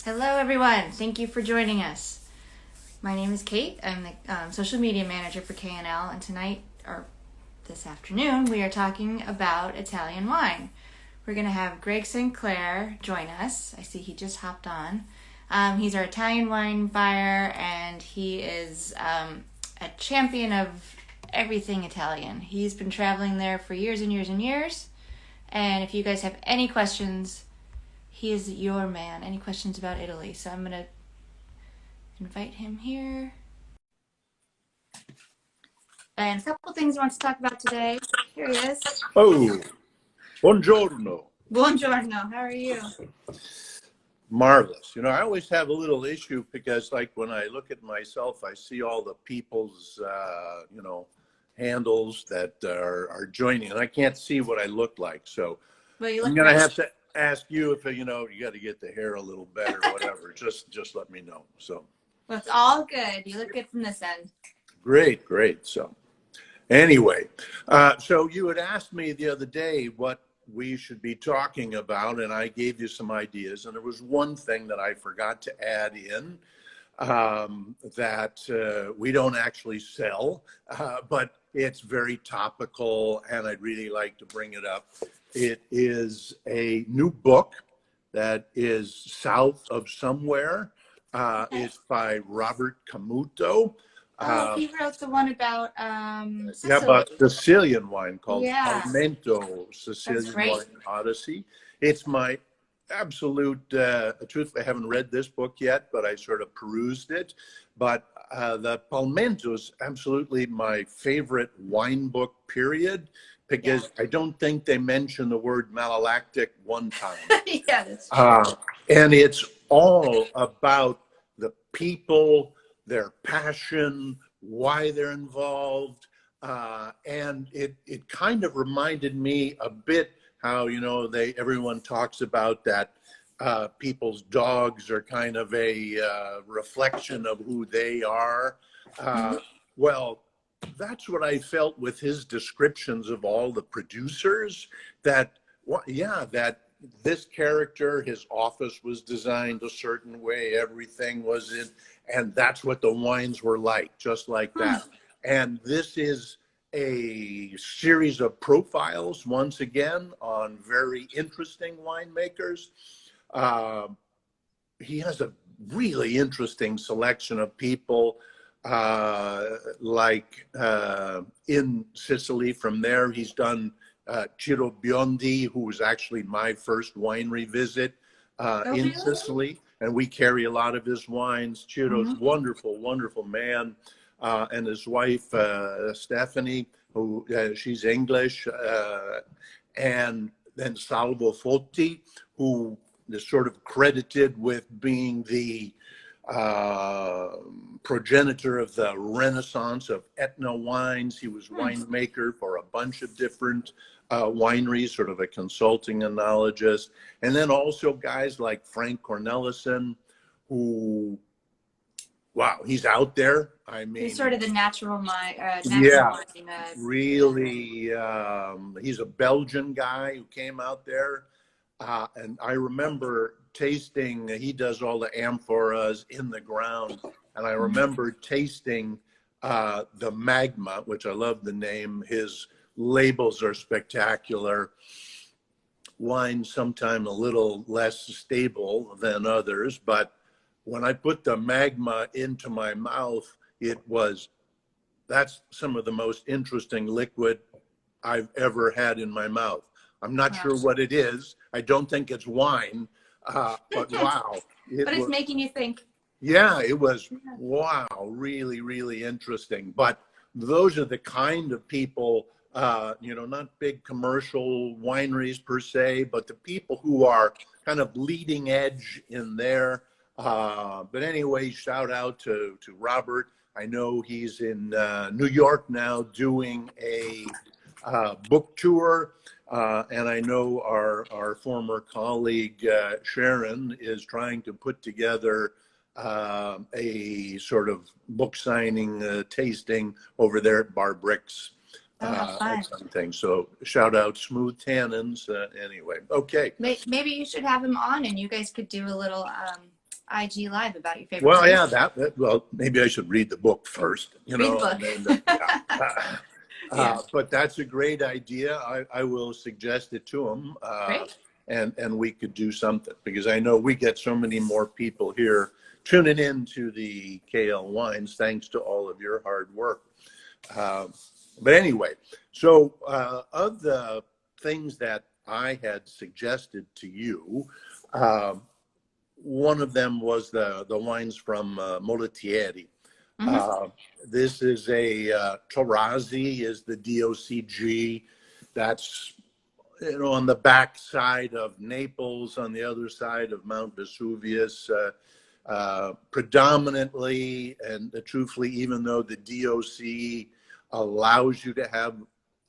Hello, everyone. Thank you for joining us. My name is Kate. I'm the social media manager for KNL, and tonight, or this afternoon, we are talking about Italian wine. We're going to have Greg St. Clair join us. I see he just hopped on. He's our Italian wine buyer, and he is a champion of everything Italian. He's been traveling there for years and years and years. And if you guys have any questions, he is your man. Any questions about Italy? So I'm going to invite him here. And a couple things he wants to talk about today. Here he is. Oh, buongiorno. Buongiorno. How are you? Marvelous. You know, I always have a little issue because, like, when I look at myself, I see all the people's, handles that are joining, and I can't see what I look like. So Well, you look I'm going to great. have to ask you if, you got to get the hair a little better or whatever. just let me know. So Well, it's all good. You look good from this end. great. So anyway, so you had asked me the other day what we should be talking about, and I gave you some ideas, and there was one thing that I forgot to add in that we don't actually sell, but it's very topical, and I'd really like to bring it up. It is a new book that is south of somewhere. It's by Robert Camuto. He wrote the one about Yeah, Sicily. about Sicilian wine called Yeah. Palmento, Sicilian great. Wine Odyssey. It's my absolute truth. I haven't read this book yet, but I sort of perused it. But the Palmento is absolutely my favorite wine book, period, because I don't think they mention the word malolactic one time. Yeah, that's true. And it's all about the people, their passion, why they're involved. And it kind of reminded me a bit how, everyone talks about that people's dogs are kind of a reflection of who they are. Well, that's what I felt with his descriptions of all the producers, that this character, his office was designed a certain way, everything was in, and that's what the wines were like, just like that. And this is a series of profiles, once again, on very interesting winemakers. He has a really interesting selection of people, like in Sicily. From there, he's done Ciro Biondi, who was actually my first winery visit in Sicily, and we carry a lot of his wines. Ciro's wonderful, wonderful man, and his wife Stephanie, who she's English, and then Salvo Fotti, who is sort of credited with being the progenitor of the Renaissance of Etna wines. He was winemaker for a bunch of different wineries, sort of a consulting enologist. And then also guys like Frank Cornelissen, who, wow, he's out there. I mean, He's sort of the natural wine. Really, he's a Belgian guy who came out there. And I remember tasting, he does all the amphoras in the ground. And I remember tasting the Magma, which I love the name. His labels are spectacular. Wine sometimes a little less stable than others. But when I put the Magma into my mouth, that's some of the most interesting liquid I've ever had in my mouth. I'm not sure what it is. I don't think it's wine, but wow. But it's making you think. Yeah, it was, wow, really, really interesting. But those are the kind of people, not big commercial wineries per se, but the people who are kind of leading edge in there. But anyway, shout out to Robert. I know he's in New York now doing a book tour. And I know our former colleague, Sharon, is trying to put together a sort of book signing, tasting over there at Bar Bricks. Something. So shout out Smooth Tannins. Anyway, okay. Maybe you should have him on and you guys could do a little IG Live about your favorite Well, place. yeah, well, maybe I should read the book first, Read the book. and then, Yeah. but that's a great idea. I will suggest it to him, Great. and we could do something, because I know we get so many more people here tuning in to the KL Wines, thanks to all of your hard work. But anyway, so of the things that I had suggested to you, one of them was the wines from Molitieri. Mm-hmm. This is a Torazzi is the DOCG. That's on the back side of Naples, on the other side of Mount Vesuvius. Predominantly, and truthfully, even though the DOC allows you to have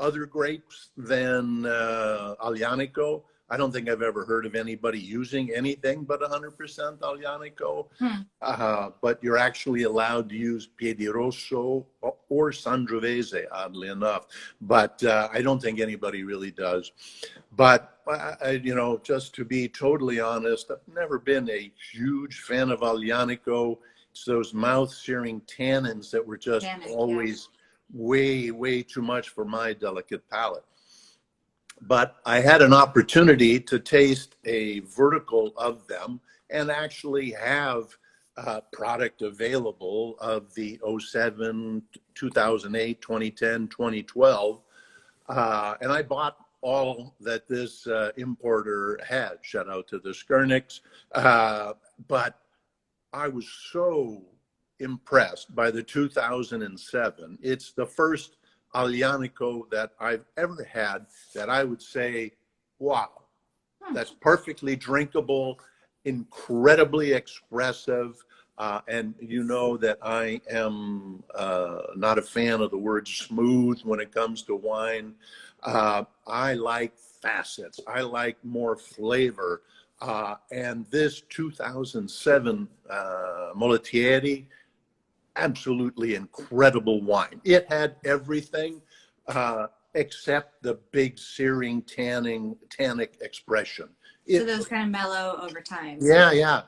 other grapes than Aglianico, I don't think I've ever heard of anybody using anything but 100% Aglianico. But you're actually allowed to use Piedirosso or Sangiovese, oddly enough. But I don't think anybody really does. But, just to be totally honest, I've never been a huge fan of Aglianico. It's those mouth-searing tannins that were just always way, way too much for my delicate palate. But I had an opportunity to taste a vertical of them and actually have product available of the 07, 2008, 2010, 2012. And I bought all that this importer had. Shout out to the Skurniks. But I was so impressed by the 2007. It's the first Aglianico that I've ever had that I would say, wow, that's perfectly drinkable, incredibly expressive. And you know that I am not a fan of the word smooth when it comes to wine. I like facets. I like more flavor. And this 2007 Molitieri, absolutely incredible wine. It had everything except the big searing, tannic expression. So those kind of mellow over time. Yeah.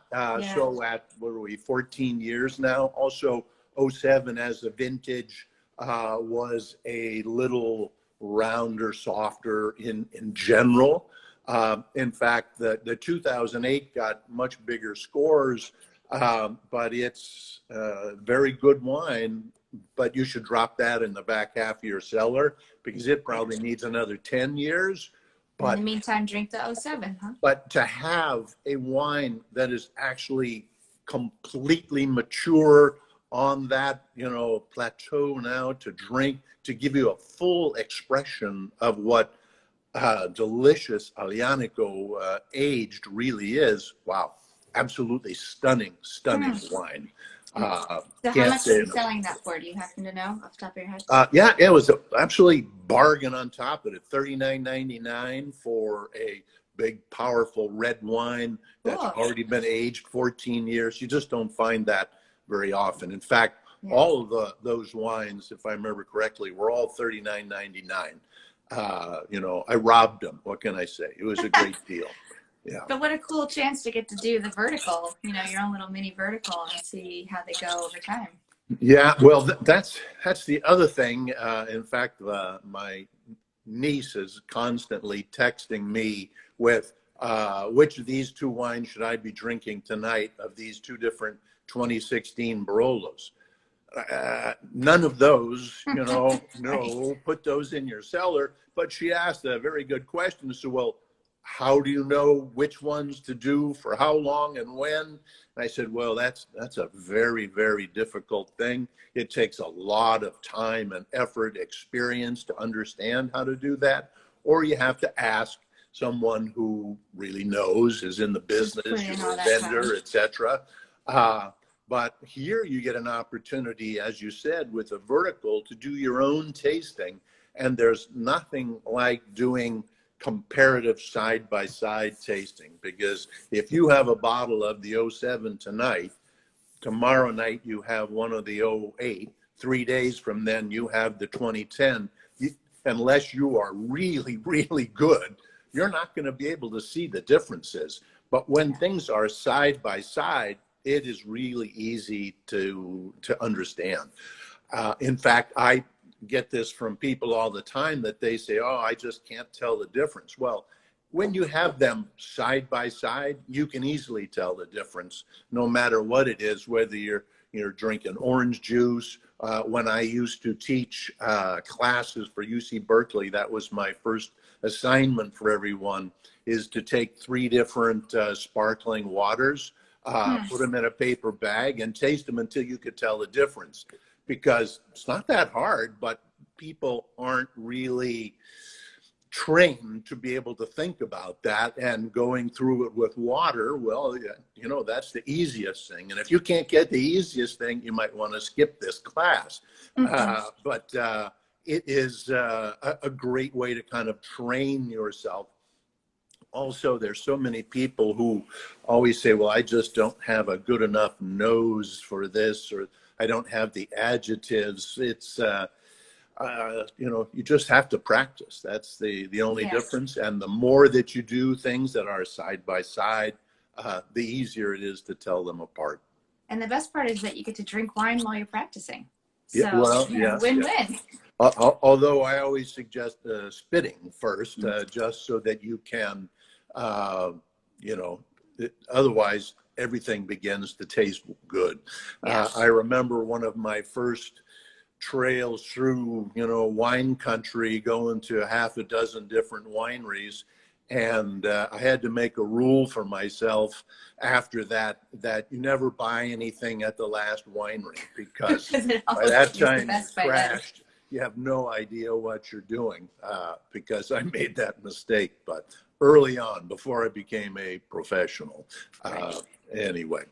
So at, what are we, 14 years now? Also, 07 as a vintage was a little rounder, softer in general. In fact, the 2008 got much bigger scores, but it's very good wine. But you should drop that in the back half of your cellar because it probably needs another 10 years. But in the meantime, drink the 07, huh? But to have a wine that is actually completely mature on that, plateau now to drink, to give you a full expression of what delicious Aglianico aged really is. Wow. Absolutely stunning wine. So how much are you selling that for? Do you happen to know off the top of your head? Yeah, it was absolutely bargain on top of it. $39.99 for a big, powerful red wine that's already been aged 14 years. You just don't find that very often. In fact, all of those wines, if I remember correctly, were all $39.99. I robbed them. What can I say? It was a great deal. Yeah. But what a cool chance to get to do the vertical, your own little mini vertical and see how they go over time. Yeah, well, that's the other thing. In fact, my niece is constantly texting me with which of these two wines should I be drinking tonight of these two different 2016 Barolos. None of those, no, put those in your cellar. But she asked a very good question. So, well, how do you know which ones to do for how long and when? And I said, well, that's a very, very difficult thing. It takes a lot of time and effort, experience to understand how to do that. Or you have to ask someone who really knows, is in the business, you're a vendor, etc. But here you get an opportunity, as you said, with a vertical to do your own tasting. And there's nothing like doing comparative side-by-side tasting, because if you have a bottle of the 07 tonight, tomorrow night you have one of the 08, 3 days from then you have the 2010. Unless you are really, really good, you're not going to be able to see the differences. But when things are side by side, it is really easy to understand. In fact, I get this from people all the time that they say, oh, I just can't tell the difference. Well, when you have them side by side, you can easily tell the difference, no matter what it is, whether you're drinking orange juice. When I used to teach classes for UC Berkeley, that was my first assignment for everyone, is to take 3 different sparkling waters, put them in a paper bag and taste them until you could tell the difference. Because it's not that hard, but people aren't really trained to be able to think about that, and going through it with water, well, you know, that's the easiest thing. And if you can't get the easiest thing, you might want to skip this class. But it is a great way to kind of train yourself. Also, there's so many people who always say, well, I just don't have a good enough nose for this, or I don't have the adjectives. It's, you know, you just have to practice. That's the only difference. And the more that you do things that are side by side, the easier it is to tell them apart. And the best part is that you get to drink wine while you're practicing. So, Yeah, well, win-win. Although I always suggest spitting first, just so that you can, you know, otherwise everything begins to taste good. I remember one of my first trails through, you know, wine country, going to half a dozen different wineries. And I had to make a rule for myself after that, that you never buy anything at the last winery, because by that time you crashed. You have no idea what you're doing, because I made that mistake. But early on, before I became a professional, anyway.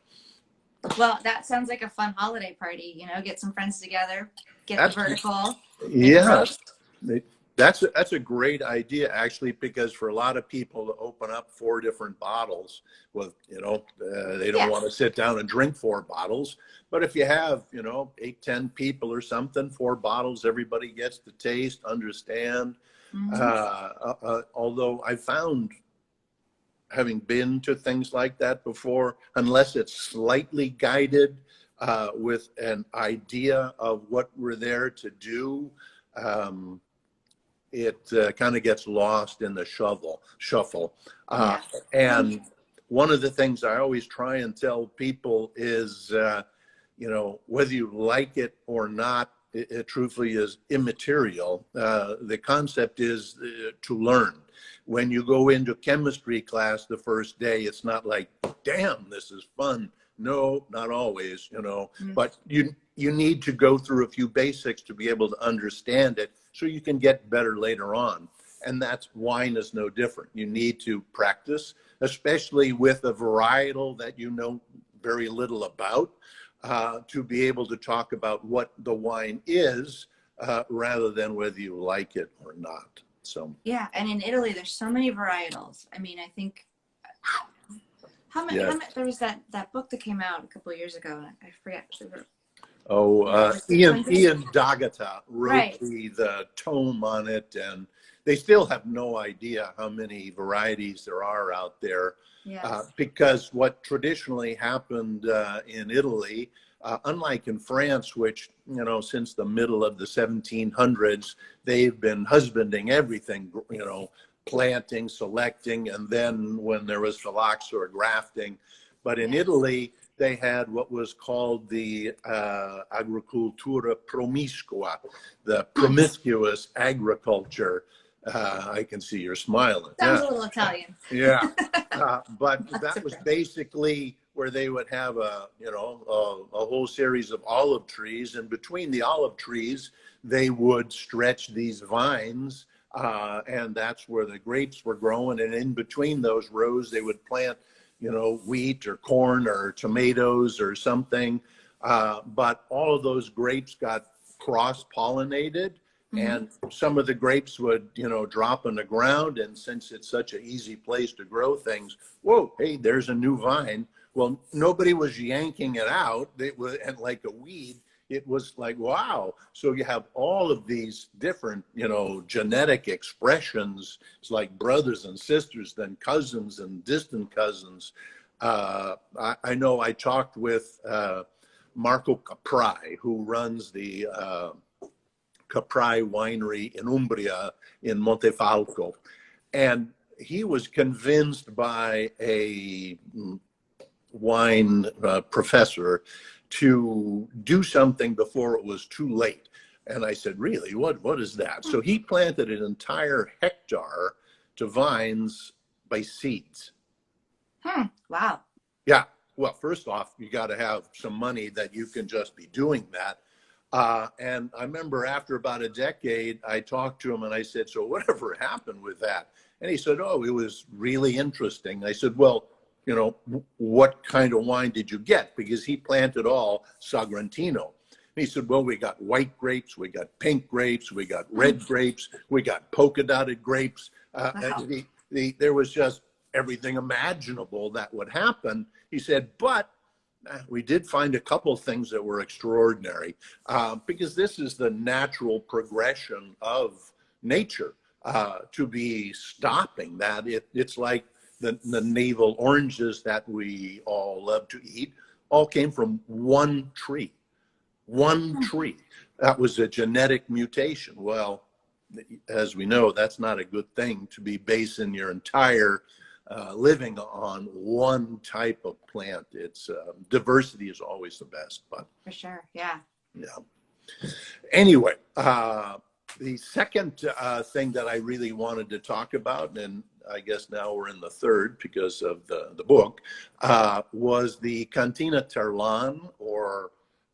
Well, that sounds like a fun holiday party. You know, get some friends together, get the vertical. Yeah, that's a great idea, actually, because for a lot of people to open up 4 different bottles, well, you know, they don't want to sit down and drink 4 bottles. But if you have, you know, 8, 10 people or something, 4 bottles, everybody gets to taste, understand. Although I found, having been to things like that before, unless it's slightly guided with an idea of what we're there to do, it kind of gets lost in the shuffle. And one of the things I always try and tell people is, you know, whether you like it or not, it truthfully is immaterial. The concept is to learn. When you go into chemistry class the first day, it's not like, damn, this is fun. No, not always, you know, but you need to go through a few basics to be able to understand it, so you can get better later on. And that's, wine is no different. You need to practice, especially with a varietal that you know very little about, to be able to talk about what the wine is, rather than whether you like it or not. So yeah, and in Italy, there's so many varietals. I mean, I think how many there was that book that came out a couple of years ago. I forget. Ian D'Agata wrote the tome on it, and they still have no idea how many varieties there are out there. Because what traditionally happened in Italy, unlike in France, which, you know, since the middle of the 1700s, they've been husbanding everything, you know, planting, selecting, and then when there was phylloxera, grafting. But in Italy, they had what was called the agricultura promiscua, the promiscuous agriculture. I can see you're smiling. Sounds a little Italian. But that was basically where they would have a whole series of olive trees, and between the olive trees, they would stretch these vines, and that's where the grapes were growing. And in between those rows, they would plant, you know, wheat or corn or tomatoes or something. But all of those grapes got cross-pollinated. And some of the grapes would, you know, drop on the ground. And since it's such an easy place to grow things, whoa, hey, there's a new vine. Well, nobody was yanking it out. It was, and like a weed, it was like, wow. So you have all of these different, you know, genetic expressions. It's like brothers and sisters, then cousins and distant cousins. I know I talked with Marco Caprai, who runs the Caprai Winery in Umbria in Montefalco. And he was convinced by a wine professor to do something before it was too late. And I said, really, what is that? So he planted an entire hectare to vines by seeds. Wow. Yeah. Well, first off, you got to have some money that you can just be doing that. And I remember after about a decade, I talked to him and I said, so whatever happened with that? And he said, oh, it was really interesting. I said, well, you know, what kind of wine did you get? Because he planted all Sagrantino. And he said, well, we got white grapes, we got pink grapes, we got red grapes, we got polka dotted grapes. Wow. There was just everything imaginable that would happen. He said, but we did find a couple of things that were extraordinary because this is the natural progression of nature. To be stopping that, it's like the navel oranges that we all love to eat all came from one tree. One tree. That was a genetic mutation. Well, as we know, that's not a good thing to be basing your entire living on one type of plant. It's diversity is always the best, but For sure. Yeah. Anyway, the second thing that I really wanted to talk about, and I guess now we're in the third because of the book, was the Cantina Terlan or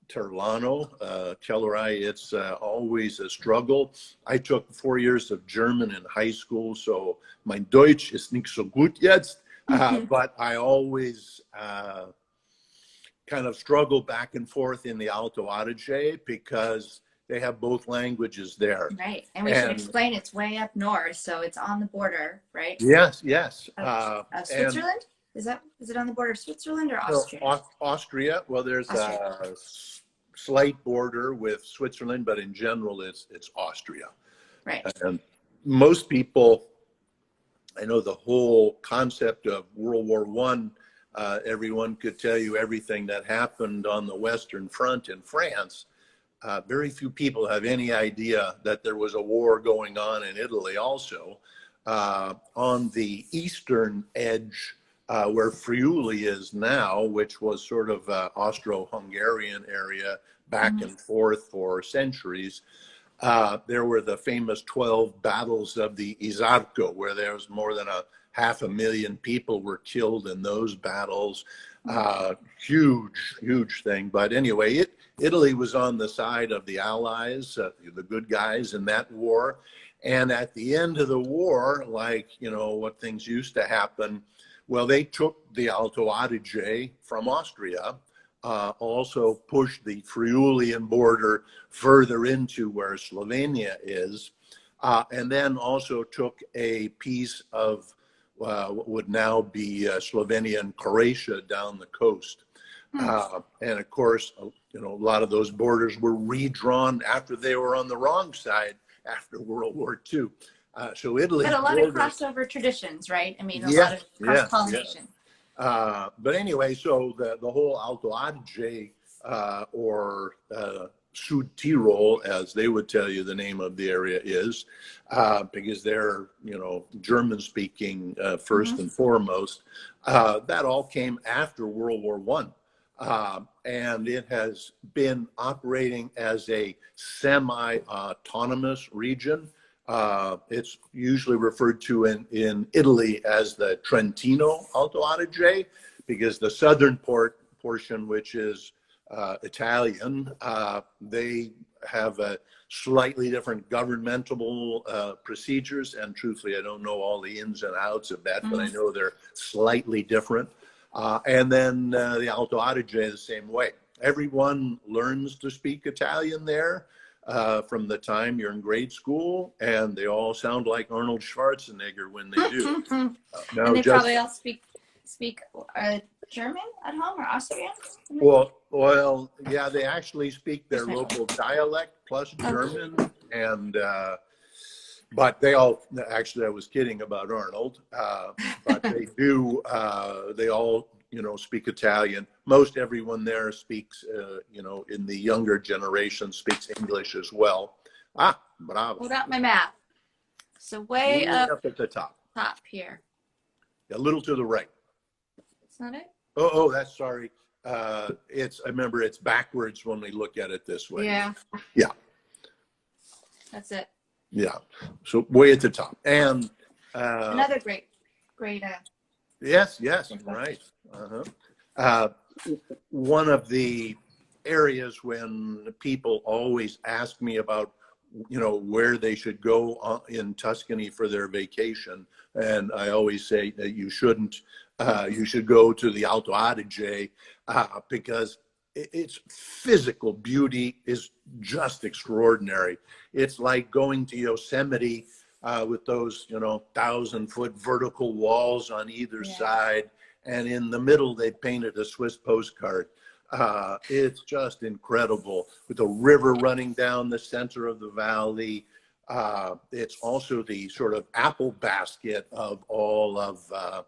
Terlano. Kellerai, it's always a struggle. I took 4 years of German in high school, so mein Deutsch ist nicht so gut jetzt, but I always kind of struggle back and forth in the Alto Adige because they have both languages there. Right. And we should explain it's way up north, so it's on the border, right? Yes. Of Switzerland? Is it on the border of Switzerland or Austria? No, Austria. Well, there's a slight border with Switzerland, but in general, it's Austria. Right. And most people, I know the whole concept of World War One. Everyone could tell you everything that happened on the Western Front in France. Very few people have any idea that there was a war going on in Italy also. On the eastern edge, where Friuli is now, which was sort of Austro-Hungarian area back and forth for centuries, there were the famous 12 battles of the Isarco, where there was more than 500,000 people were killed in those battles. Huge thing. But anyway, Italy was on the side of the Allies, the good guys in that war. And at the end of the war, like, you know, what things used to happen, well, they took the Alto Adige from Austria, also pushed the Friulian border further into where Slovenia is, and then also took a piece of what would now be Slovenia and Croatia down the coast. And of course, you know, a lot of those borders were redrawn after they were on the wrong side after World War II. So Italy had a lot of crossover traditions, right? I mean, a lot of cross-pollination. But anyway, so the whole Alto Adige or Sud Tirol, as they would tell you the name of the area is, because they're, you know, German speaking first and foremost. That all came after World War One. And it has been operating as a semi-autonomous region. It's usually referred to in Italy as the Trentino Alto Adige, because the southern portion, which is Italian, they have a slightly different governmental procedures. And truthfully, I don't know all the ins and outs of that, but I know they're slightly different. And then the Alto Adige the same way. Everyone learns to speak Italian there from the time you're in grade school, and they all sound like Arnold Schwarzenegger when they do. And they probably all speak German at home or Austrian? Well, yeah, they actually speak their local dialect plus German, and but they all, actually, I was kidding about Arnold, but they do, they all speak Italian. Most everyone there speaks, in the younger generation speaks English as well. Ah, bravo. Hold out my map. So way Way up at the top. here. A little to the right. That's not it? Oh, that's sorry. I remember it's backwards when we look at it this way. Yeah. Yeah. That's it. Yeah. So way at the top. And another great yes, right. One of the areas when people always ask me about, where they should go in Tuscany for their vacation, and I always say that you shouldn't. You should go to the Alto Adige because its physical beauty is just extraordinary. It's like going to Yosemite with those, 1,000-foot vertical walls on either side, and in the middle they painted a Swiss postcard. It's just incredible with the river running down the center of the valley. It's also the sort of apple basket of all of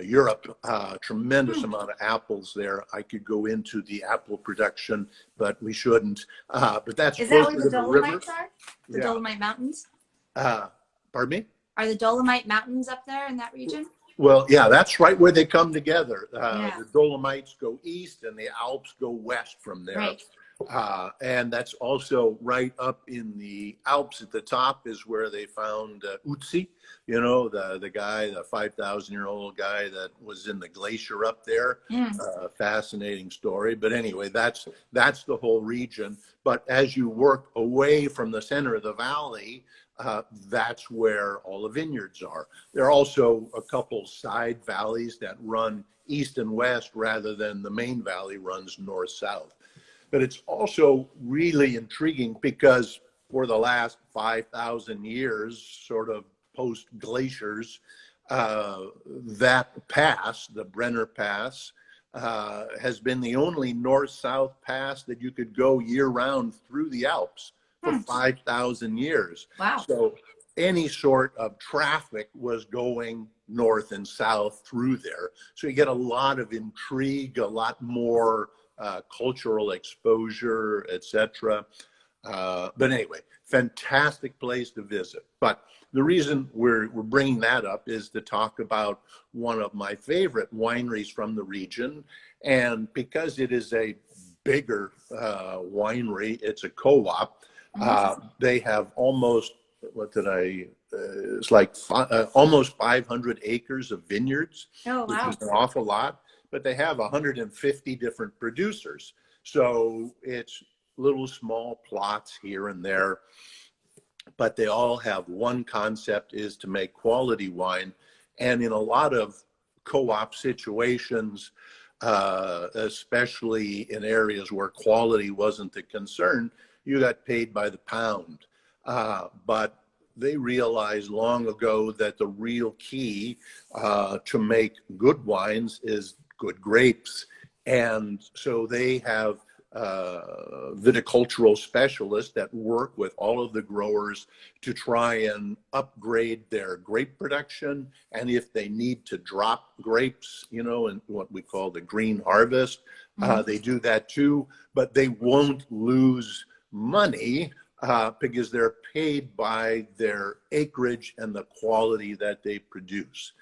Europe. Tremendous amount of apples there. I could go into the apple production, but we shouldn't. But that's Is that closer where to the Dolomites are? The Dolomite Mountains? Pardon me? Are the Dolomite Mountains up there in that region? Well, yeah, that's right where they come together. Yeah. The Dolomites go east and the Alps go west from there. Right. And that's also right up in the Alps at the top is where they found Uzzi, the guy, the 5,000-year-old guy that was in the glacier up there. Fascinating story. But anyway, that's the whole region. But as you work away from the center of the valley, that's where all the vineyards are. There are also a couple side valleys that run east and west rather than the main valley runs north-south. But it's also really intriguing because for the last 5,000 years, sort of post-glaciers, that pass, the Brenner Pass, has been the only north-south pass that you could go year-round through the Alps for 5,000 years. Wow. So any sort of traffic was going north and south through there. So you get a lot of intrigue, a lot more cultural exposure, etc. But anyway, fantastic place to visit. But the reason we're bringing that up is to talk about one of my favorite wineries from the region. And because it is a bigger winery, it's a co-op. They have almost, it's like almost 500 acres of vineyards, which is an awful lot, but they have 150 different producers. So it's little small plots here and there, but they all have one concept, is to make quality wine. And in a lot of co-op situations, especially in areas where quality wasn't the concern, you got paid by the pound. But they realized long ago that the real key to make good wines is good grapes. And so they have viticultural specialists that work with all of the growers to try and upgrade their grape production. And if they need to drop grapes, in what we call the green harvest, they do that too, but they won't lose money because they're paid by their acreage and the quality that they produce.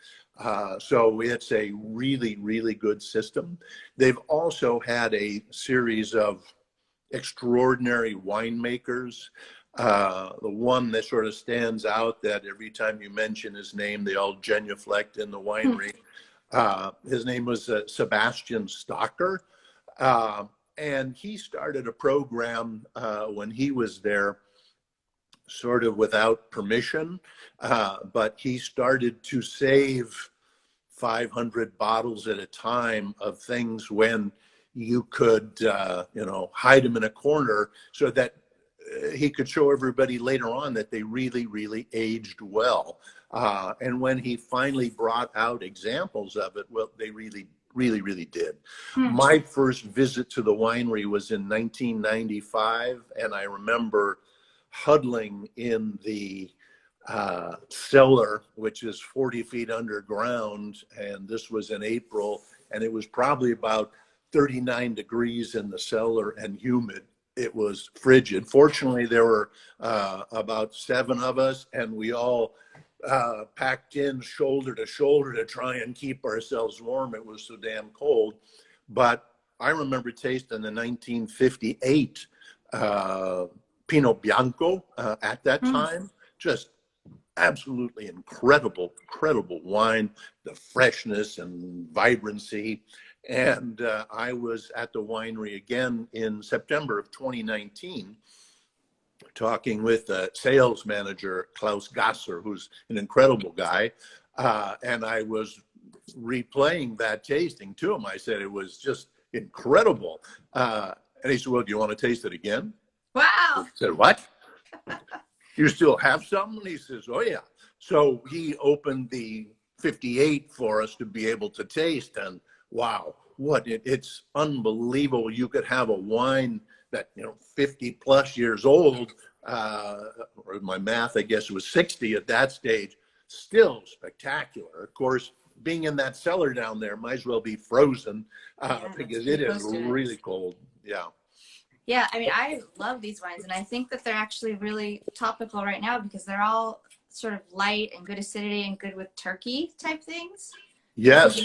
So it's a really, really good system. They've also had a series of extraordinary winemakers. The one that sort of stands out that every time you mention his name, they all genuflect in the winery. His name was Sebastian Stocker. And he started a program when he was there, sort of without permission, but he started to save 500 bottles at a time of things when you could, hide them in a corner so that he could show everybody later on that they really, really aged well. And when he finally brought out examples of it, well, they really, really did. My first visit to the winery was in 1995, and I remember huddling in the cellar, which is 40 feet underground, and this was in April, and it was probably about 39 degrees in the cellar and humid. It was frigid. Fortunately, there were about 7 of us, and we all packed in shoulder to shoulder to try and keep ourselves warm. It was so damn cold. But I remember tasting the 1958 Pinot Bianco at that time. Just absolutely incredible wine, the freshness and vibrancy. And I was at the winery again in September of 2019, talking with the sales manager, Klaus Gasser, who's an incredible guy. And I was replaying that tasting to him. I said, it was just incredible. And he said, well, do you want to taste it again? Wow. I said, what? You still have some? And he says, oh, yeah. So he opened the 58 for us to be able to taste. And wow, it's unbelievable. You could have a wine that, 50 plus years old, or my math, I guess it was 60 at that stage, still spectacular. Of course, being in that cellar down there might as well be frozen because it is really cold. Yeah. Yeah, I mean, I love these wines, and I think that they're actually really topical right now because they're all sort of light and good acidity and good with turkey type things. Yes,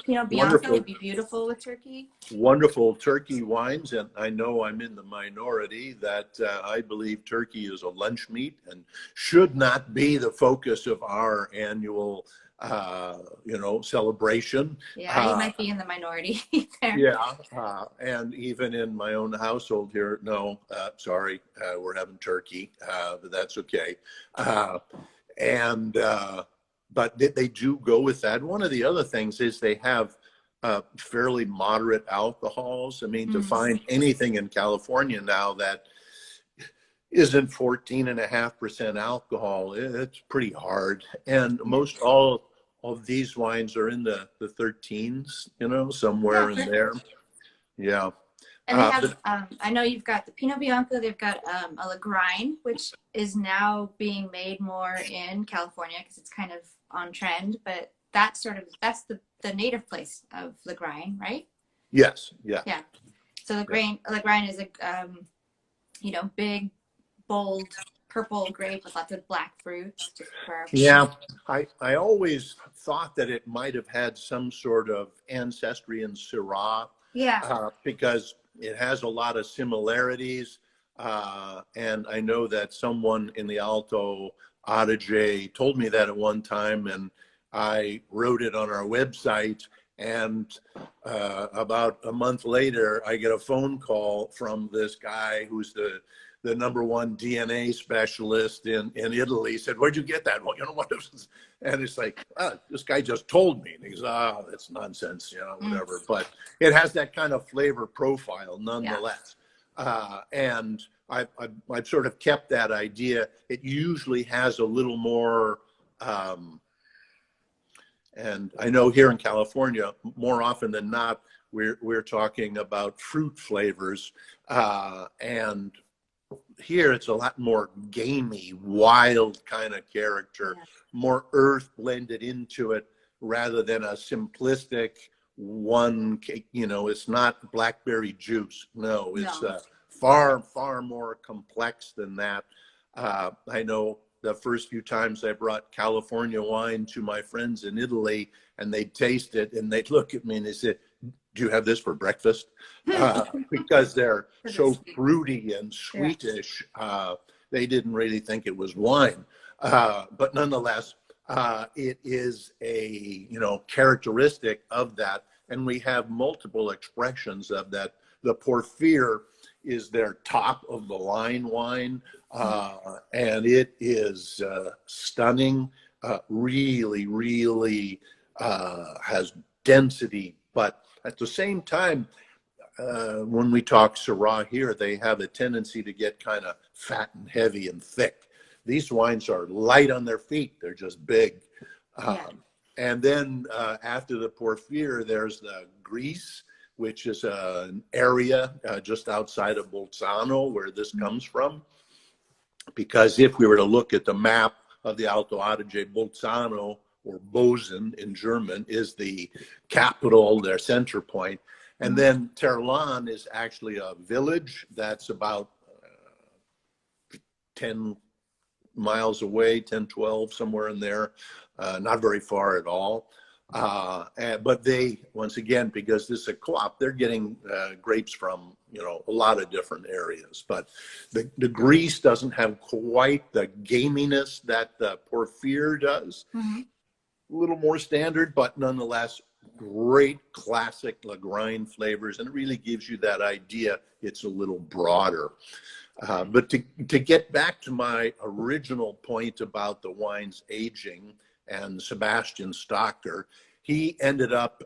Pinot Bianco would be beautiful with turkey. Wonderful turkey wines, and I know I'm in the minority that I believe turkey is a lunch meat and should not be the focus of our annual celebration. Yeah, you might be in the minority there. Yeah, and even in my own household here, no, sorry, we're having turkey, but that's okay. But they do go with that. One of the other things is they have fairly moderate alcohols. I mean, to find anything in California now that isn't 14.5% alcohol, it's pretty hard. And most all of these wines are in the 13s, somewhere in there. Yeah. And they have, I know you've got the Pinot Bianco, they've got a Lagrein, which is now being made more in California because it's kind of on trend, but that's the native place of Lagrein, right? Yes. Yeah. Yeah. So Lagrein is a, big, bold, purple grape with lots of black fruit. Yeah. I always thought that it might have had some sort of ancestry in Syrah. Yeah. Because it has a lot of similarities. And I know that someone in the Alto Adige told me that at one time, and I wrote it on our website. And about a month later, I get a phone call from this guy who's the #1 DNA specialist in Italy. He said, where'd you get that? Well, what is, and it's like, this guy just told me. And he goes, that's nonsense, whatever. But it has that kind of flavor profile nonetheless. Yeah. And I've sort of kept that idea. It usually has a little more, and I know here in California, more often than not, we're talking about fruit flavors, and here it's a lot more gamey, wild kind of character, more earth blended into it rather than a simplistic one cake. It's not blackberry juice. No, it's far more complex than that. I know the first few times I brought California wine to my friends in Italy, and they'd taste it and they'd look at me and they said, do you have this for breakfast? Because they're so fruity and sweetish. They didn't really think it was wine. But nonetheless, it is a, characteristic of that. And we have multiple expressions of that. The Porphyr is their top of the line wine. And it is stunning, really has density, but at the same time, when we talk Syrah here, they have a tendency to get kind of fat and heavy and thick. These wines are light on their feet. They're just big. And then after the Porphyr, there's the Greece, which is an area just outside of Bolzano where this comes from. Because if we were to look at the map of the Alto Adige, Bolzano or Bozen in German, is the capital, their center point. And then Terlan is actually a village that's about 10 miles away, 10, 12, somewhere in there, not very far at all. But they, once again, because this is a co-op, they're getting grapes from, a lot of different areas. But the Greece doesn't have quite the gaminess that the Porphyr does. A little more standard, but nonetheless, great classic Lagrein flavors. And it really gives you that idea it's a little broader. But to get back to my original point about the wine's aging and Sebastian Stocker, he ended up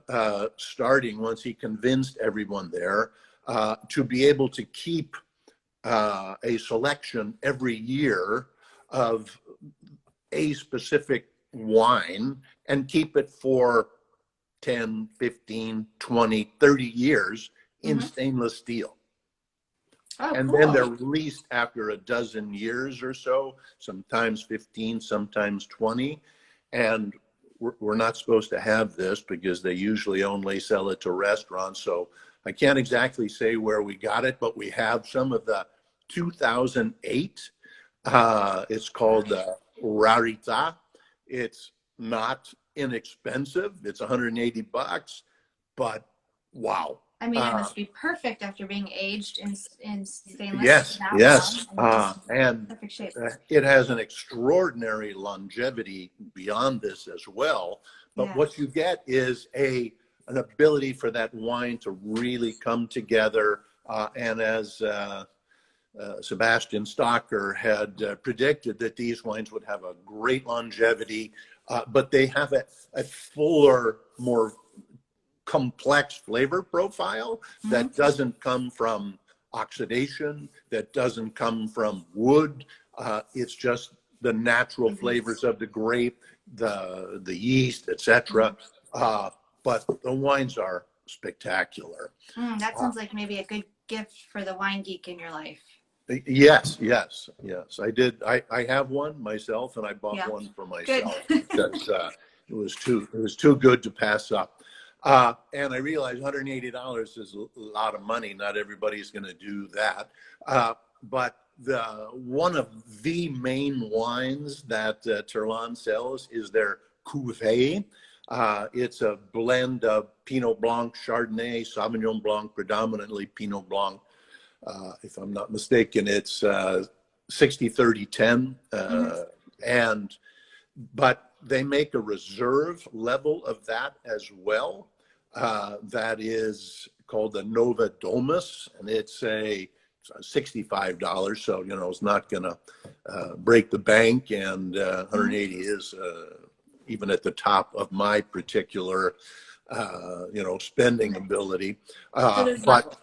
starting, once he convinced everyone there, to be able to keep a selection every year of a specific wine and keep it for 10, 15, 20, 30 years in stainless steel. Oh, and cool. then they're released after a dozen years or so, sometimes 15, sometimes 20. And we're not supposed to have this because they usually only sell it to restaurants. So I can't exactly say where we got it, but we have some of the 2008. It's called Rarita. It's not inexpensive. It's $180, but wow. I mean, it must be perfect after being aged in stainless. Yes, yes. And perfect shape. It has an extraordinary longevity beyond this as well. But what you get is an ability for that wine to really come together. And as Sebastian Stocker had predicted, that these wines would have a great longevity, but they have a fuller, more complex flavor profile that doesn't come from oxidation, that doesn't come from wood. It's just the natural flavors of the grape, the yeast, etc. But the wines are spectacular. That sounds like maybe a good gift for the wine geek in your life. Yes. I did. I have one myself, and I bought one for myself because it was too good to pass up. And I realized $180 is a lot of money. Not everybody's going to do that. But one of the main wines that Terlan sells is their Cuvée. It's a blend of Pinot Blanc, Chardonnay, Sauvignon Blanc, predominantly Pinot Blanc. If I'm not mistaken, it's 60-30-10. But they make a reserve level of that as well. That is called the Nova Domus, and it's $65. So, it's not going to break the bank, and 180 is even at the top of my particular, spending ability. But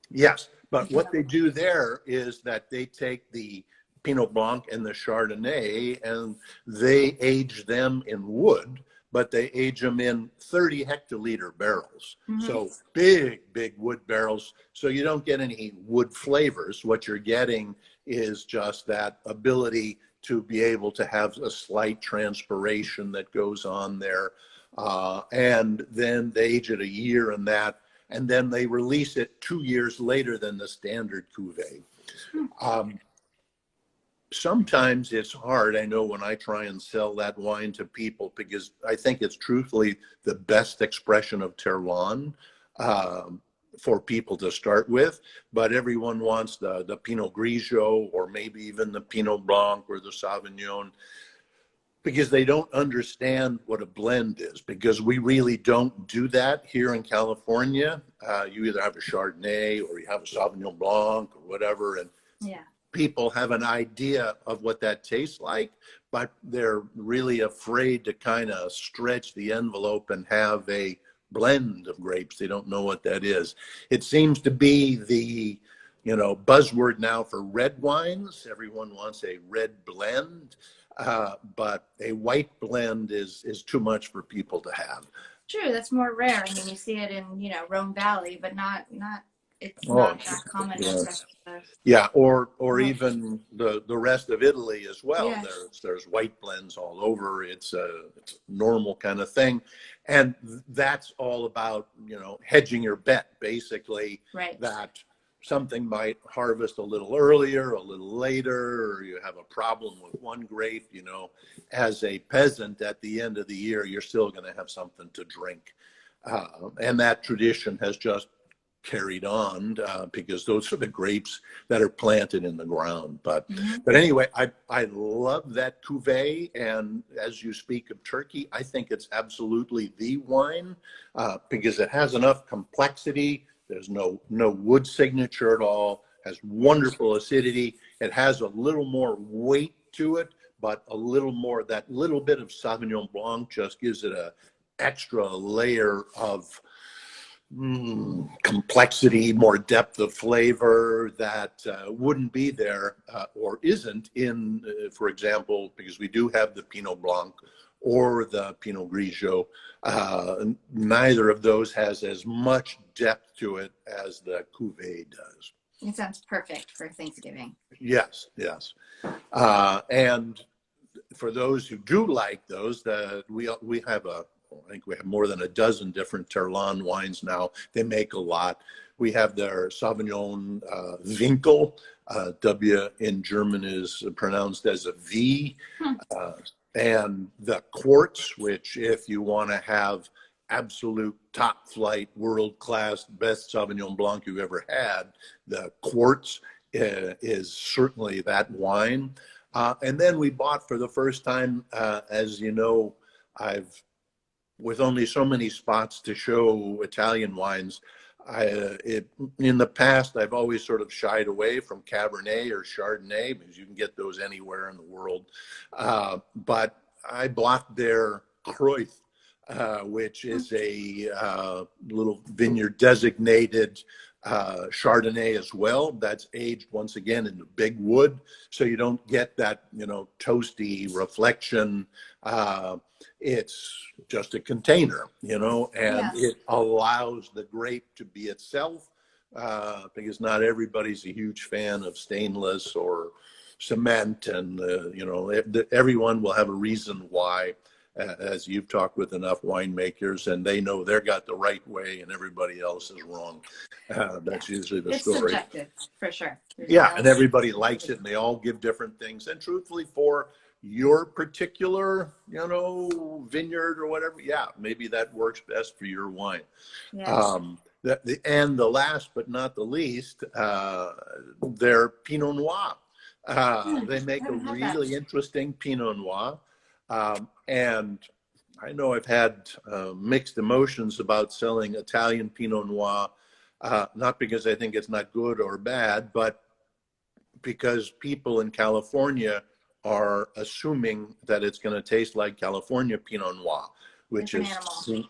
yes, but what they do there is that they take the Pinot Blanc and the Chardonnay and they age them in wood, but they age them in 30 hectoliter barrels. So big wood barrels. So you don't get any wood flavors. What you're getting is just that ability to be able to have a slight transpiration that goes on there. And then they age it a year in that, and then they release it 2 years later than the standard cuvee. Sometimes it's hard, I know, when I try and sell that wine to people, because I think it's truthfully the best expression of Terroir for people to start with. But everyone wants the Pinot Grigio, or maybe even the Pinot Blanc or the Sauvignon, because they don't understand what a blend is, because we really don't do that here in California. You either have a Chardonnay or you have a Sauvignon Blanc or whatever, and people have an idea of what that tastes like, but they're really afraid to kind of stretch the envelope and have a blend of grapes. They don't know what that is. It seems to be the buzzword now for red wines. Everyone wants a red blend, but a white blend is too much for people to have. True, that's more rare. I mean, you see it in Rhone Valley, but not it's Oh, not that common in the yeah. rest of the Yeah, or world. even the rest of Italy as well. Yeah. There's white blends all over. It's a normal kind of thing, and that's all about hedging your bet, basically. Right. That something might harvest a little earlier, a little later, or you have a problem with one grape. As a peasant, at the end of the year, you're still going to have something to drink, and that tradition has just carried on because those are the grapes that are planted in the ground. But anyway, I love that cuvee, and as you speak of Turkey, I think it's absolutely the wine because it has enough complexity. There's no wood signature at all. Has wonderful acidity. It has a little more weight to it, but a little more, that little bit of Sauvignon Blanc just gives it a extra layer of complexity, more depth of flavor that wouldn't be there or isn't in, for example, because we do have the Pinot Blanc or the Pinot Grigio. Neither of those has as much depth to it as the Cuvée does. It sounds perfect for Thanksgiving. Yes, yes. And for those who do like those, we have I think we have more than a dozen different Terlan wines now. They make a lot. We have their Sauvignon Winkel. W in German is pronounced as a V. And the Quartz, which if you want to have absolute top flight, world class, best Sauvignon Blanc you've ever had, the Quartz is certainly that wine. And then we bought for the first time, as you know, with only so many spots to show Italian wines, in the past, I've always sort of shied away from Cabernet or Chardonnay because you can get those anywhere in the world. But I bought their Cruyff, which is a little vineyard designated Chardonnay as well. That's aged once again in the big wood, so you don't get that toasty reflection. It's just a container, and it allows the grape to be itself because not everybody's a huge fan of stainless or cement, and everyone will have a reason why. As you've talked with enough winemakers, and they know they're got the right way and everybody else is wrong. That's usually the story. It's subjective, for sure. And everybody likes it, and they all give different things. And truthfully, for your particular, vineyard or whatever, maybe that works best for your wine. And the last but not the least, their Pinot Noir. They make a really interesting Pinot Noir. And I know I've had mixed emotions about selling Italian Pinot Noir, not because I think it's not good or bad, but because people in California are assuming that it's going to taste like California Pinot Noir, which is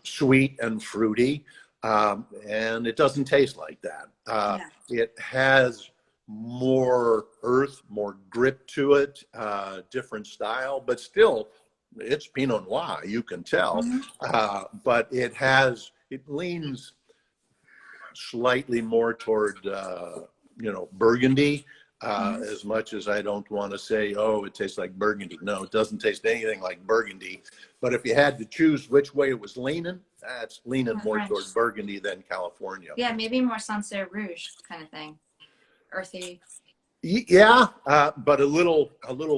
sweet and fruity, and it doesn't taste like that. It has more earth, more grip to it, different style, but still, it's Pinot Noir, you can tell. But it leans slightly more toward, Burgundy, as much as I don't want to say, oh, it tastes like Burgundy. No, it doesn't taste anything like Burgundy. But if you had to choose which way it was leaning, it's leaning more toward Burgundy than California. Yeah, maybe more Sancerre Rouge kind of thing. Earthy. Yeah, but a little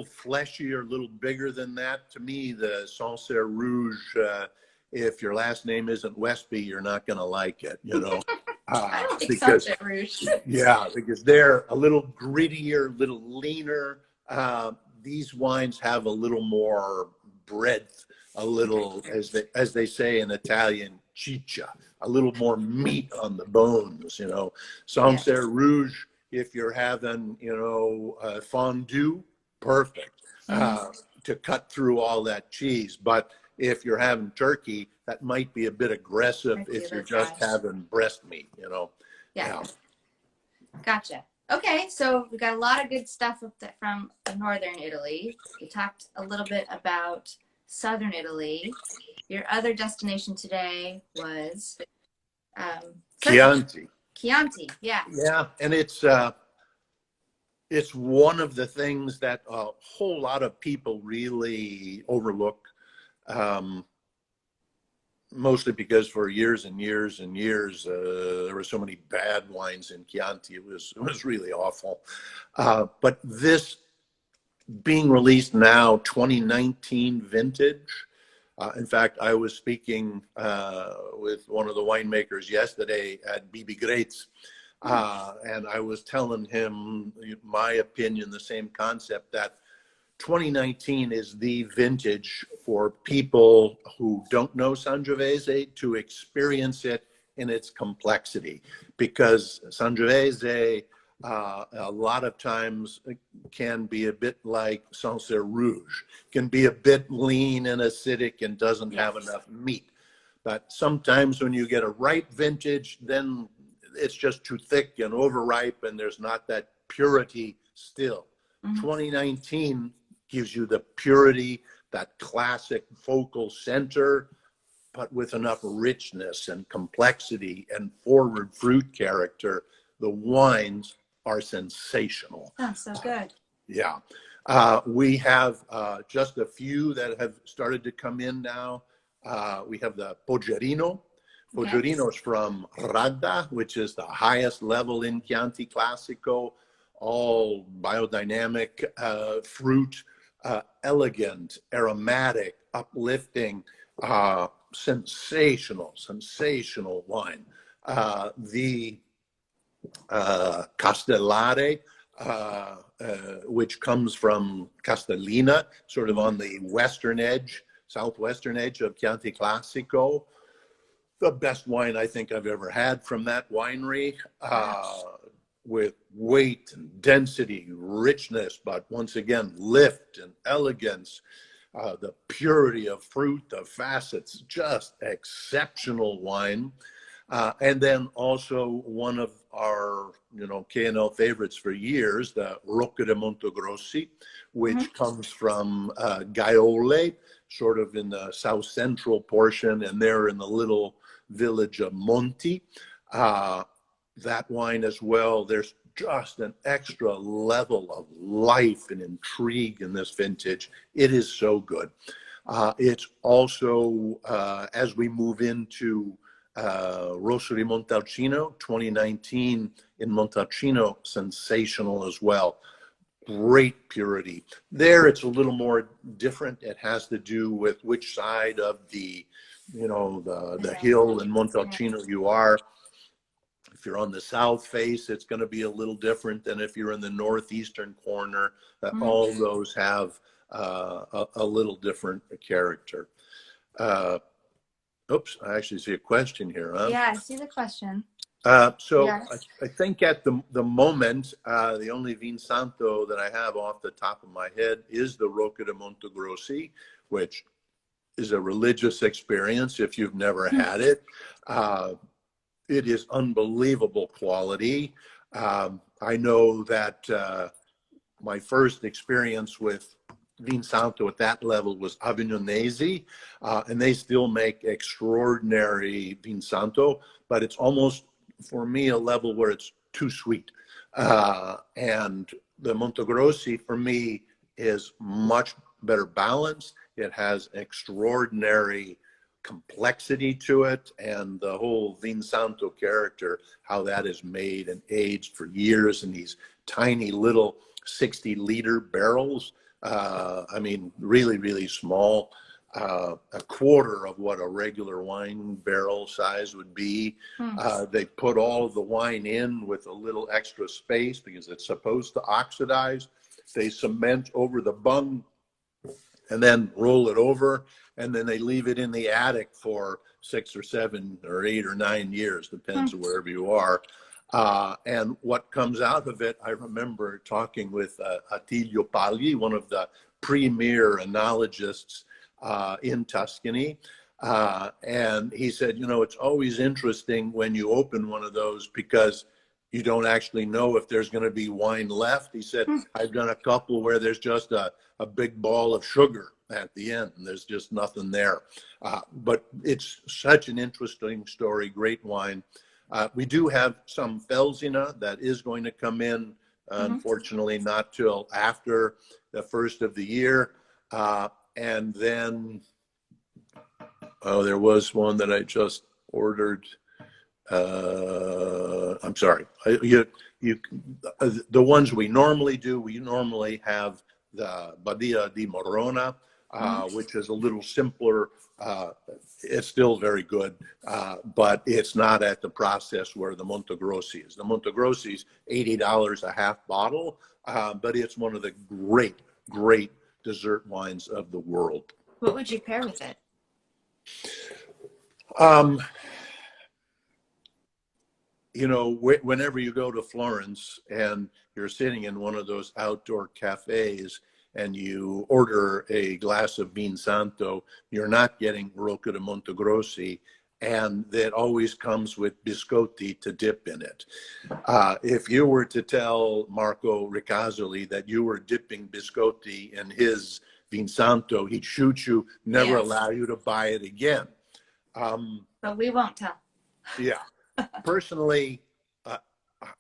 fleshier, a little bigger than that. To me, the Sancerre Rouge, if your last name isn't Westby, you're not going to like it, I don't think Sancerre Rouge. Because they're a little grittier, a little leaner. These wines have a little more breadth, a little, as they say in Italian, ciccia, a little more meat on the bones, Sancerre Rouge, if you're having, fondue, perfect to cut through all that cheese. But if you're having turkey, that might be a bit aggressive if you're just having breast meat, Gotcha. Okay, so we got a lot of good stuff from northern Italy. We talked a little bit about southern Italy. Your other destination today was Chianti. Chianti, yeah. Yeah, and it's one of the things that a whole lot of people really overlook, mostly because for years and years and years there were so many bad wines in Chianti. It was really awful. But this being released now, 2019 vintage. In fact, I was speaking with one of the winemakers yesterday at BB Greats, and I was telling him my opinion, the same concept, that 2019 is the vintage for people who don't know Sangiovese to experience it in its complexity, because Sangiovese a lot of times can be a bit like Sancerre Rouge, can be a bit lean and acidic and doesn't have enough meat. But sometimes when you get a ripe vintage, then it's just too thick and overripe and there's not that purity still. 2019 gives you the purity, that classic focal center, but with enough richness and complexity and forward fruit character. The wines are sensational. Oh, so good. Yeah. We have just a few that have started to come in now. We have the Poggerino. Poggerino is from Rarita, which is the highest level in Chianti Classico, all biodynamic fruit, elegant, aromatic, uplifting, sensational wine. The Castellare, which comes from Castellina, sort of on the western edge, southwestern edge of Chianti Classico. The best wine I think I've ever had from that winery, with weight and density, richness, but once again, lift and elegance, the purity of fruit, the facets, just exceptional wine. And then also one of our, K&L favorites for years, the Roca De Montegrosi, which comes from Gaiole, sort of in the south central portion, and they're in the little village of Monti. That wine as well, there's just an extra level of life and intrigue in this vintage. It is so good. It's also, as we move into Rosso di Montalcino, 2019 in Montalcino, sensational as well. Great purity. There it's a little more different. It has to do with which side of the hill in Montalcino you are. If you're on the south face, it's going to be a little different than if you're in the northeastern corner. All those have a little different character. Oops, I actually see a question here. Huh? Yeah, I see the question. So yes. I think at the moment, the only Vin Santo that I have off the top of my head is the Roca De Montegrosi, which is a religious experience if you've never had it. It is unbelievable quality. I know that my first experience with Vin Santo at that level was Avignonesi, and they still make extraordinary Vin Santo, but it's almost, for me, a level where it's too sweet. And the Montegrossi, for me, is much better balanced. It has extraordinary complexity to it, and the whole Vin Santo character, how that is made and aged for years in these tiny little 60-liter barrels. I mean, really, really small, a quarter of what a regular wine barrel size would be. They put all of the wine in with a little extra space because it's supposed to oxidize. They cement over the bung and then roll it over, and then they leave it in the attic for 6 or 7 or 8 or 9 years, depends on wherever you are. And what comes out of it, I remember talking with Attilio Pagli, one of the premier enologists in Tuscany. And he said, it's always interesting when you open one of those because you don't actually know if there's going to be wine left. He said, I've done a couple where there's just a big ball of sugar at the end, and there's just nothing there. But it's such an interesting story, great wine. We do have some Felsina that is going to come in, unfortunately, not till after the first of the year. And then, there was one that I just ordered. I'm sorry. The ones we normally do, we normally have the Badia di Morona, which is a little simpler. It's still very good, but it's not at the process where the Montegrossi is. The Montegrossi is $80 a half bottle, but it's one of the great dessert wines of the world. What would you pair with it? You know, whenever you go to Florence and you're sitting in one of those outdoor cafes and you order a glass of Vin Santo, you're not getting Roca De Montegrosi, and that always comes with biscotti to dip in it. If you were to tell Marco Riccasoli that you were dipping biscotti in his Vin Santo, he'd shoot you, never allow you to buy it again. But we won't tell. Yeah. Personally,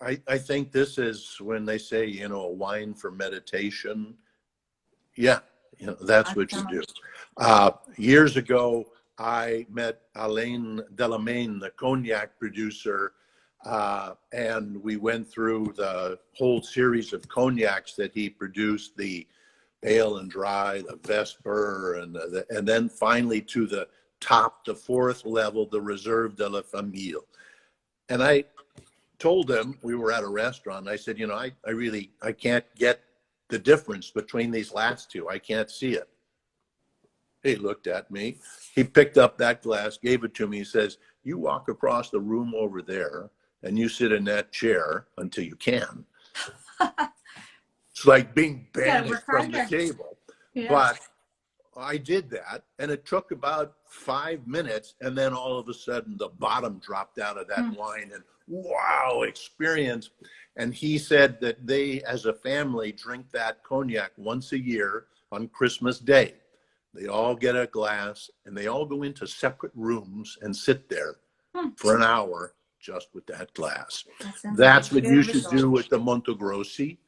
I think this is when they say, you know, a wine for meditation. Yeah, you know, that's what you do. Years ago, I met Alain Delamain, the cognac producer, and we went through the whole series of cognacs that he produced, the Pale and Dry, the Vesper, and then finally to the top, the fourth level, the Reserve de la Famille. And I told him, we were at a restaurant, I said, you know, I can't get the difference between these last two. I can't see it. He looked at me. He picked up that glass, gave it to me. He says, you walk across the room over there and you sit in that chair until you can. It's like being banished from the table. Yeah. But I did that, and it took about 5 minutes, and then all of a sudden the bottom dropped out of that wine, and wow, experience. And he said that they, as a family, drink that cognac once a year on Christmas Day. They all get a glass, and they all go into separate rooms and sit there for an hour just with that glass. That's what you should do with the Montegrossi.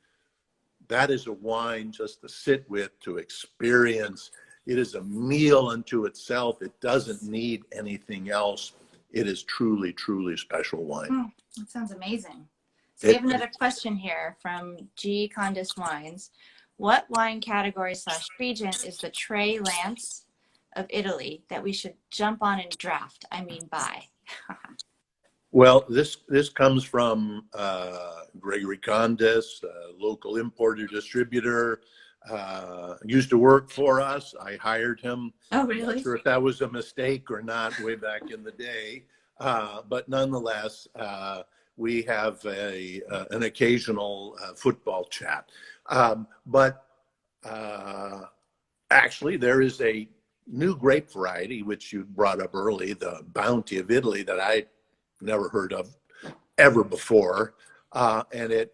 That is a wine just to sit with, to experience. It is a meal unto itself. It doesn't need anything else. It is truly, truly special wine. That sounds amazing. So we have another question here from G. Condis Wines. What wine category / region is the Trey Lance of Italy that we should jump on and draft? I mean, buy. Well, this comes from Gregory Condis, local importer distributor. Used to work for us. I hired him. Oh, really? I'm not sure if that was a mistake or not way back in the day. But nonetheless, we have an occasional football chat. But actually, there is a new grape variety, which you brought up early, the Bounty of Italy, that I never heard of ever before. And it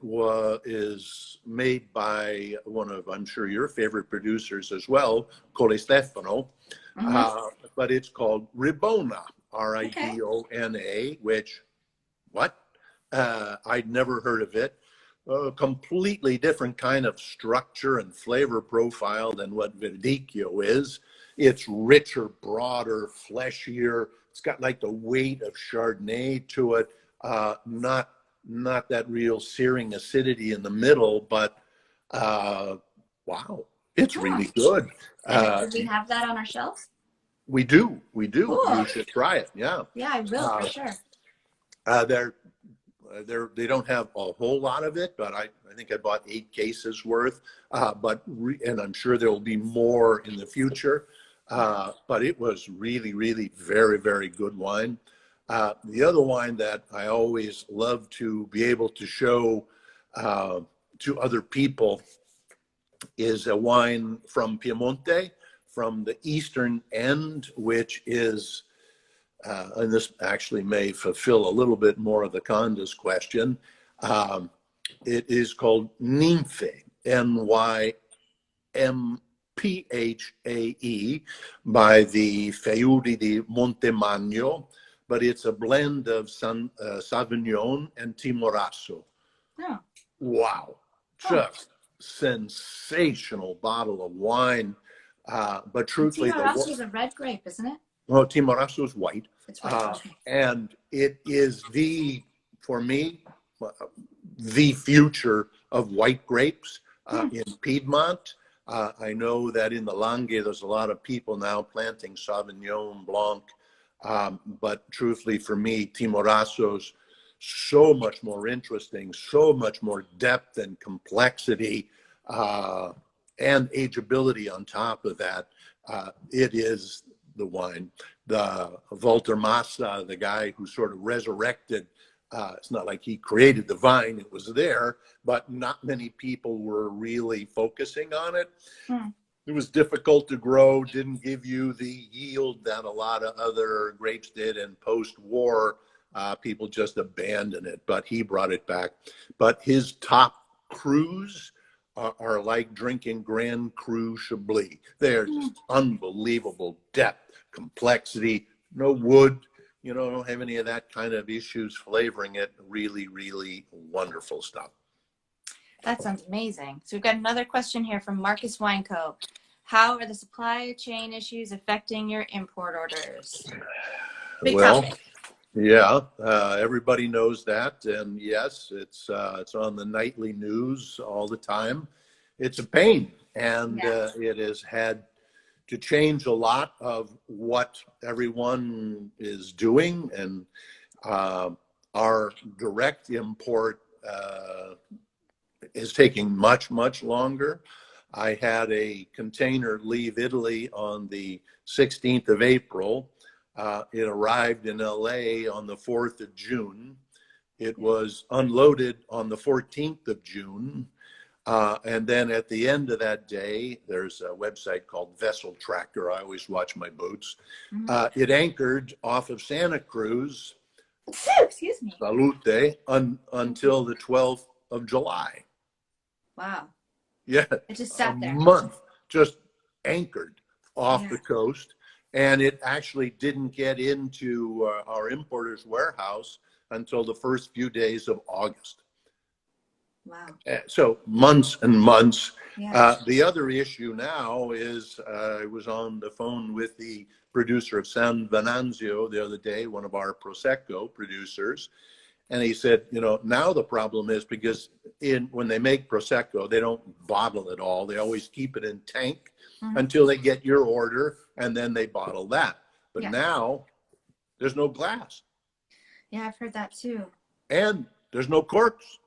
is made by one of, I'm sure, your favorite producers as well, Cole Stefano. But it's called Ribona, Ridona, which, what? I'd never heard of it. A completely different kind of structure and flavor profile than what Verdicchio is. It's richer, broader, fleshier. It's got like the weight of Chardonnay to it. Not that real searing acidity in the middle, but wow, it's really good. Do we have that on our shelves? We do. Cool. You should try it. Yeah. Yeah, I will for sure. They don't have a whole lot of it, but I think I bought 8 cases worth. And I'm sure there will be more in the future. But it was really, really very, very good wine. The other wine that I always love to be able to show to other people is a wine from Piemonte, from the eastern end, which is, and this actually may fulfill a little bit more of the Condis question. It is called Nymphae, Nymphae, by the Fiori di Montemagno. but it's a blend of Sauvignon and Timorasso. Oh. Wow, just sensational bottle of wine. But truthfully, Timorasso is a red grape, isn't it? well, Timorasso is white. It's white. And it is for me, the future of white grapes in Piedmont. I know that in the Langhe, there's a lot of people now planting Sauvignon Blanc. But truthfully, for me, Timorasso's so much more interesting, so much more depth and complexity, and ageability on top of that. It is the wine. The Walter Massa, the guy who sort of resurrected, it's not like he created the vine, it was there, but not many people were really focusing on it. It was difficult to grow, didn't give you the yield that a lot of other grapes did, and post-war, people just abandoned it, but he brought it back. But his top crus are like drinking Grand Cru Chablis. They're just unbelievable depth, complexity, no wood, don't have any of that kind of issues flavoring it. Really, really wonderful stuff. That sounds amazing. So we've got another question here from Marcus Wineco. How are the supply chain issues affecting your import orders? Big topic. Yeah, everybody knows that, and yes, it's on the nightly news all the time. It's a pain, and it has had to change a lot of what everyone is doing, and our direct import is taking much, much longer. I had a container leave Italy on the 16th of April. It arrived in LA on the 4th of June. It was unloaded on the 14th of June. And then at the end of that day, there's a website called Vessel Tracker. I always watch my boats. It anchored off of Santa Cruz, excuse me, Salute, until the 12th of July. Wow. Yeah, it just sat there. A month, just anchored off the coast. And it actually didn't get into our importer's warehouse until the first few days of August. Wow. So months and months. Yeah. The other issue now is I was on the phone with the producer of San Venanzio the other day, one of our Prosecco producers. And he said, now the problem is because when they make Prosecco, they don't bottle it all. They always keep it in tank until they get your order, and then they bottle that. But now there's no glass. Yeah, I've heard that too. And there's no corks.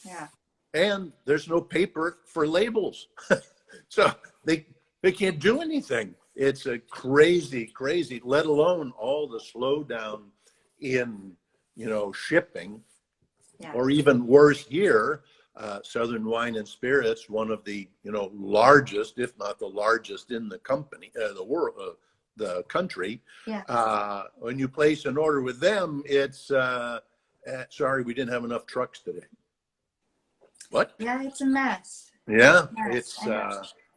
Yeah. And there's no paper for labels. So they can't do anything. It's a crazy, let alone all the slowdown in shipping, or even worse here, Southern Wine and Spirits, one of the largest, if not the largest in the company, the world, the country. When you place an order with them, it's sorry, we didn't have enough trucks today. What? Yeah, it's a mess. Yeah, it's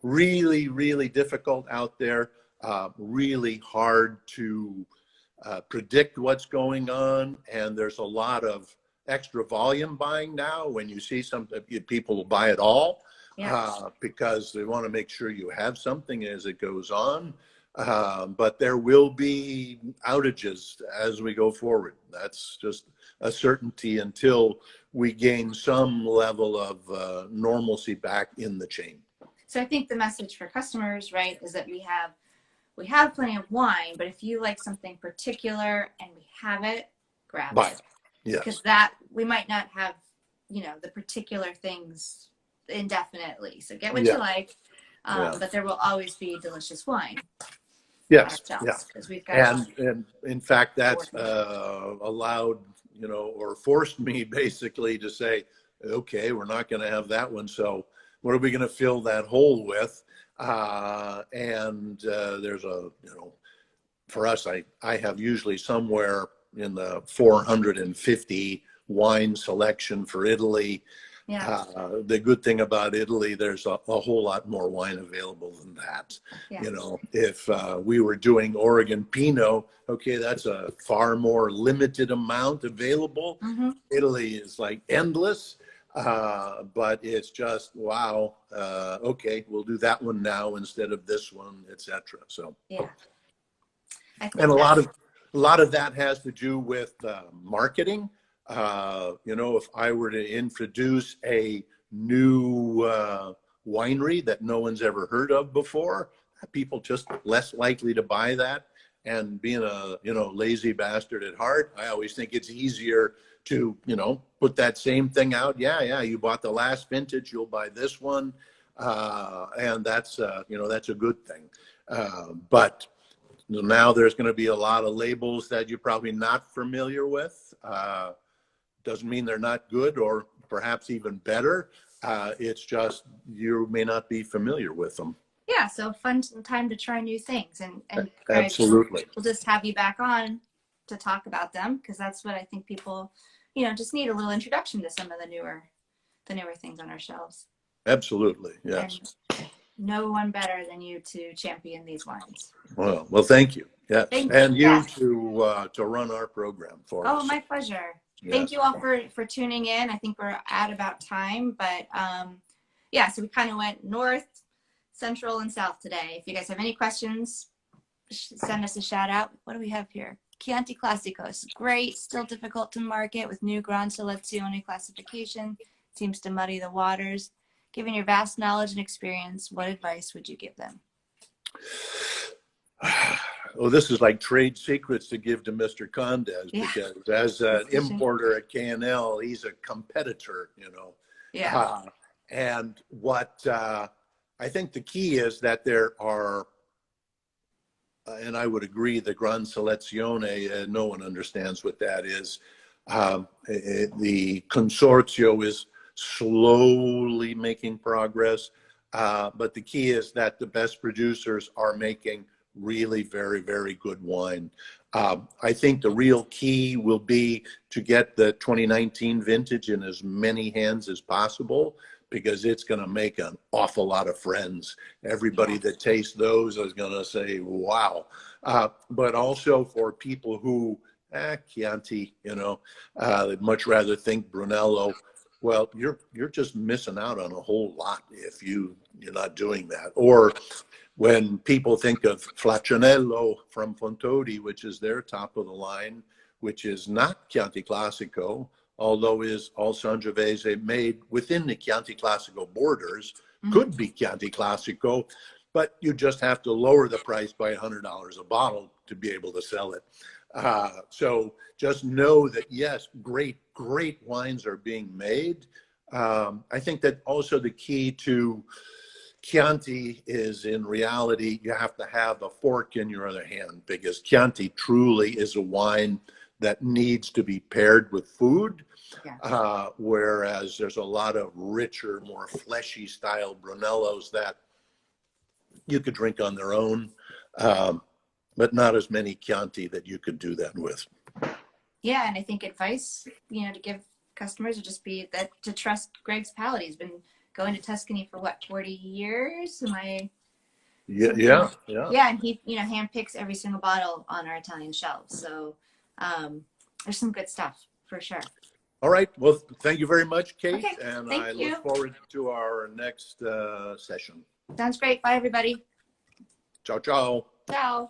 really, really difficult out there. Really hard to predict what's going on, and there's a lot of extra volume buying now. When you see something, people will buy it all because they want to make sure you have something as it goes on. But there will be outages as we go forward. That's just a certainty until we gain some level of normalcy back in the chain. So I think the message for customers, right, is that we have plenty of wine, but if you like something particular and we have it, grab it. Yes. Because that we might not have, the particular things indefinitely. So get what you like, but there will always be delicious wine. Yes. Because we've got and in fact, that's allowed, or forced me basically to say, okay, we're not going to have that one. So what are we going to fill that hole with? And there's for us, I have usually somewhere in the 450 wine selection for Italy. Yeah. The good thing about Italy, there's a whole lot more wine available than that. Yeah. You know, if we were doing Oregon Pinot, okay, that's a far more limited amount available. Mm-hmm. Italy is like endless, but it's just, wow, okay, we'll do that one now instead of this one, etc. So, Yeah. and a lot of that has to do with marketing. You know, if I were to introduce a new winery that no one's ever heard of before, people just less likely to buy that. And being a, you know, lazy bastard at heart, I always think it's easier to, you know, put that same thing out. Yeah, you bought the last vintage, you'll buy this one. And that's, you know, that's a good thing. But now there's going to be a lot of labels that you're probably not familiar with. Doesn't mean they're not good or perhaps even better. It's just you may not be familiar with them. Yeah, so fun time to try new things. And Greg, Absolutely. we'll just have you back on to talk about them, because that's what I think people, you know, just need a little introduction to some of the newer things on our shelves. Absolutely, yes. And no one better than you to champion these wines. Well, thank you. Yes, and you Yes. to run our program for us. Oh, my pleasure. Yes. Thank you all for tuning in. I think we're at about time, but yeah, so we kind of went north, central, and south today. If you guys have any questions, send us a shout out. What do we have here? Chianti Classicos, great, still difficult to market with new Gran Selezione classification. Seems to muddy the waters. Given your vast knowledge and experience, what advice would you give them? Well, this is like trade secrets to give to Mr. Condes, Yeah. because as an importer at KNL, he's a competitor, you know. Yeah. And what I think the key is that there are, and I would agree, the Gran Selezione, no one understands what that is. The Consorzio is slowly making progress, but the key is that the best producers are making really very, very good wine. I think the real key will be to get the 2019 vintage in as many hands as possible, because it's going to make an awful lot of friends. Everybody that tastes those is going to say, wow. But also for people who, Chianti, you know, they'd much rather think Brunello. Well, you're just missing out on a whole lot if you're not doing that. Or when people think of Flaccianello from Fontodi, which is their top of the line, which is not Chianti Classico, although is all Sangiovese made within the Chianti Classico borders, could be Chianti Classico, but you just have to lower the price by $100 a bottle to be able to sell it. So just know that, yes, great wines are being made. I think that also the key to Chianti is, in reality, you have to have a fork in your other hand, because Chianti truly is a wine that needs to be paired with food. Yeah. Whereas there's a lot of richer, more fleshy style Brunellos that you could drink on their own, but not as many Chianti that you could do that with. Yeah, and I think advice, you know, to give customers would just be that to trust Greg's palate. He's been going to Tuscany for what, 40 years? Am I? Yeah. Yeah, and he, you know, handpicks every single bottle on our Italian shelves. So there's some good stuff for sure. All right. Well, thank you very much, Kate. Okay, and thank I you. look forward to our next session. Sounds great. Bye, everybody. Ciao, ciao. Ciao.